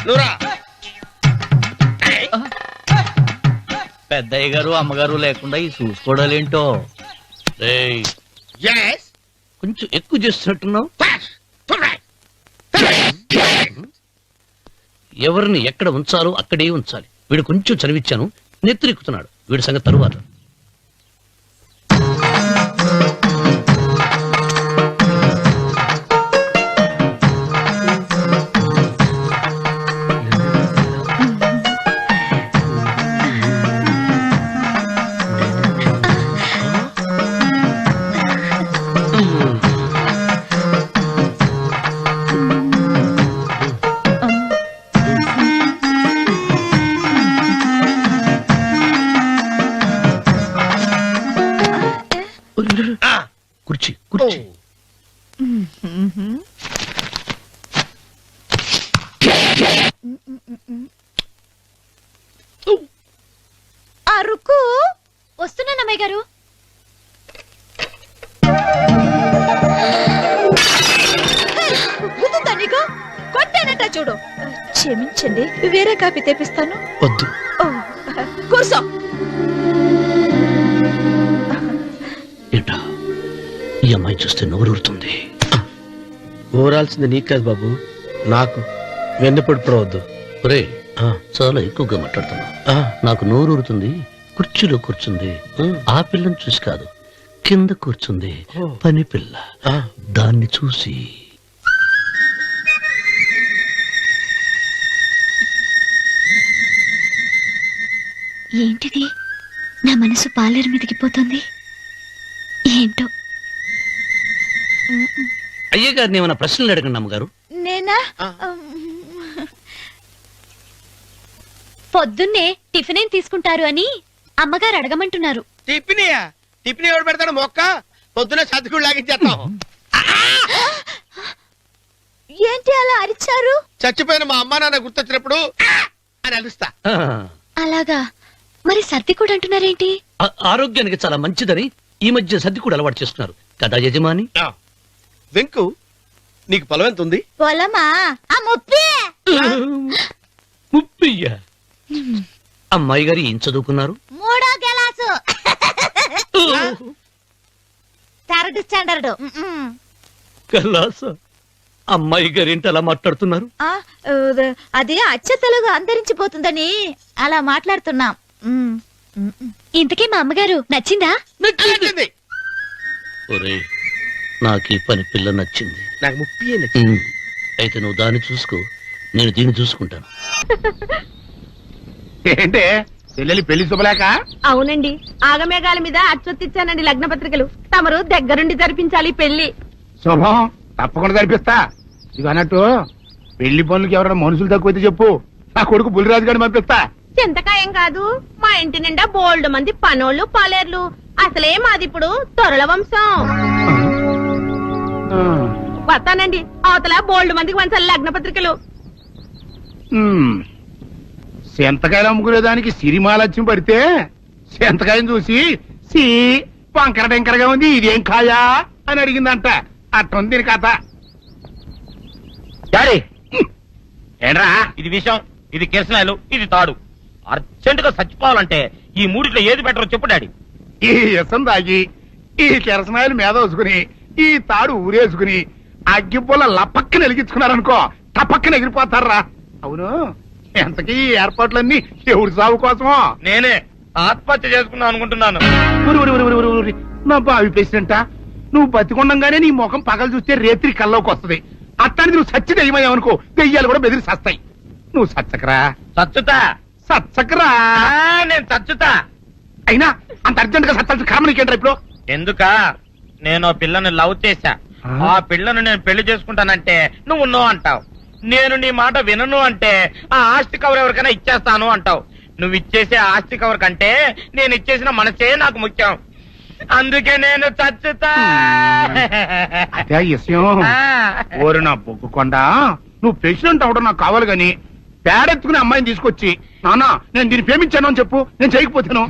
నువ్వురా. పెద్దయ్య గారు అమ్మగారు లేకుండా ఈ చూసుకోవడాలేంటో. కొంచెం ఎక్కువ చేస్తున్నట్టున్నావు. ఎవరిని ఎక్కడ ఉంచాలో అక్కడే ఉంచాలి. వీడు కొంచెం చదివిచ్చాను, నెత్తిరెక్కుతున్నాడు. వీడి సంగతి తరువాత. కుర్చీ కుర్చీ. అరుకు వస్తున్నాను అమ్మాయి గారు. కొట్టానట చూడు. క్షమించండి, వేరే కాపీ తెప్పిస్తాను. వద్దు. కూర్చో. ఏంటా ఈ అమ్మాయి చూస్తే నోరూరుతుంది. ఊరాల్సింది నీకు కాదు బాబు, నాకు. వెన్నపడి పడవద్దు. ఒరే, చాలా ఎక్కువగా మాట్లాడుతున్నా. నాకు నోరూరుతుంది. కుర్చీలో కూర్చుంది. ఆ పిల్లని చూసి కాదు, కింద కూర్చుంది పని పిల్ల. దాన్ని చూసి ఏంటిది, నా మనసు పాలేరు మీదకి పోతుంది ఏంటో. అయ్య గారిని ఏమైనా ప్రశ్నలు అడగండి అమ్మగారు. నేనా? పొద్దున్నే టిఫిన్ ఏం తీసుకుంటారు అని అమ్మగారు అడగమంటున్నారు. టిఫినియా? టిఫిన్ ఎవడు పెడతాడు మొక్క? పొద్దున సతుకుడు లాగించేస్తాం. ఏంటి అలా అరిచారు? చచ్చిపోయిన మా అమ్మా నాన్న గుర్తొచ్చినప్పుడు అని అలుస్తా. అలాగా? మరి సర్ది కూడా అంటున్నారేంటి? ఆరోగ్యానికి చాలా మంచిదని ఈ మధ్య సర్ది కూడా అలవాటు చేస్తున్నారు కదా యజమాని. వెంకు, నీకు పొలం ఎంత ఉంది? పొలమా? ముప్పయ్య. అమ్మాయి గారు ఏం చదువుకున్నారు? 3వ క్లాసు, 3rd స్టాండర్డ్. కలాస. అమ్మాయి గారు ఏంటి అలా మాట్లాడుతున్నారు? అది అచ్చ తెలుగు అంతరించిపోతుందని అలా మాట్లాడుతున్నాం. ఇంతకీ మా అమ్మగారు నచ్చిందా? నచ్చింది. ఒరే, నాకు ఈ పని పిల్ల నచ్చింది. నాకు 30 నచ్చింది. అయితే నువ్వు దాన్ని చూసుకో, నేను దీన్ని చూసుకుంటాను. ఏంటే చెల్లెలి పెళ్లి శుభలేక? అవునండి, ఆగమేఘాల మీద అచ్చొత్తిచ్చానండి లగ్న పత్రికలు. తమరు దగ్గరుండి జరిపించాలి పెళ్లి. శుభం, తప్పకుండా జరిపిస్తా. ఇక అన్నట్టు పెళ్లి పనులకి ఎవరైనా మనుషులు తక్కువైతే చెప్పు, నా కొడుకు బుల్లిరాజు గారిని పంపిస్తా. చింతకాయం కాదు, మా ఇంటి నిండా బోల్డ్ మంది పనోళ్ళు పాలేర్లు. అసలే మాది ఇప్పుడు తొరల వంశం. వస్తానండి, అవతల బోల్డ్ మందికి వంచాలి లగ్న పత్రికలు. సెంతకాయలు అమ్ముకునేదానికి సిరిమాలత్యం పడితే సెంతకాయని చూసి సి వంకర టెంకరగా ఉంది, ఇదేం కాయా అని అడిగిందంట. అట్టుంది దీని కథ. డాడీ ఏంట్రా ఇది విషయం, ఇది కిరసనాయలు, ఇది తాడు. అర్జెంట్ గా చచ్చిపోవాలంటే ఈ మూడిట్లో ఏది బెటర్ చెప్పు డాడీ. ఈ ఇసం తాగి ఈ కిరసనాయలు మీద వేసుకుని ఈ తాడు ఊరేసుకుని అగ్గిపుల్ల లపక్కన వెలిగించుకున్నారనుకో టపక్కన ఎగిరిపోతారా. అవును, ఎంతకీ ఈ ఏర్పాట్లన్నీ ఎవరి సాగు కోసమో? నేనే ఆత్మహత్య చేసుకుందాం అనుకుంటున్నాను. ఉరి, ఉరి, ఉరి, ఉరి, ఉరి, ఉరి. నా బావి పేసినంట నువ్వు బతికొండంగానే నీ ముఖం పగలు చూస్తే రేత్రి కల్లోకి వస్తుంది. అట్టానికి నువ్వు సచ్చి దెయ్యమయ్యావనుకో దెయ్యాలు కూడా బెదిరి సస్తాయి. నువ్వు సచ్చకరా, చచ్చుతా, సచ్చకరా. నేను చచ్చుతా. అయినా అంత అర్జెంట్ గా సత్తాల్సిన కారణం నీకేంట్రా ఇప్పుడు? ఎందుక నేను ఆ పిల్లని లవ్ చేశా. ఆ పిల్లను నేను పెళ్లి చేసుకుంటానంటే నువ్వు నో అంటావు. నేను నీ మాట వినను అంటే ఆ ఆస్తి కవర్ ఎవరికైనా ఇచ్చేస్తాను అంటావు. నువ్వు ఇచ్చేసే ఆస్తి కవర్ కంటే నేను ఇచ్చేసిన మనసే నాకు ముఖ్యం. అందుకే నేను చచ్చుతా. అదే విషయం. ఓరి నా బొగ్గుకొండ, నువ్వు ప్రెసిడెంట్ అవడం నాకు కావాలి గాని పేడెత్తుకునే అమ్మాయిని తీసుకొచ్చి నాన్న నేను దీన్ని ప్రేమించాను అని చెప్పు, నేను చేయకపోతాను.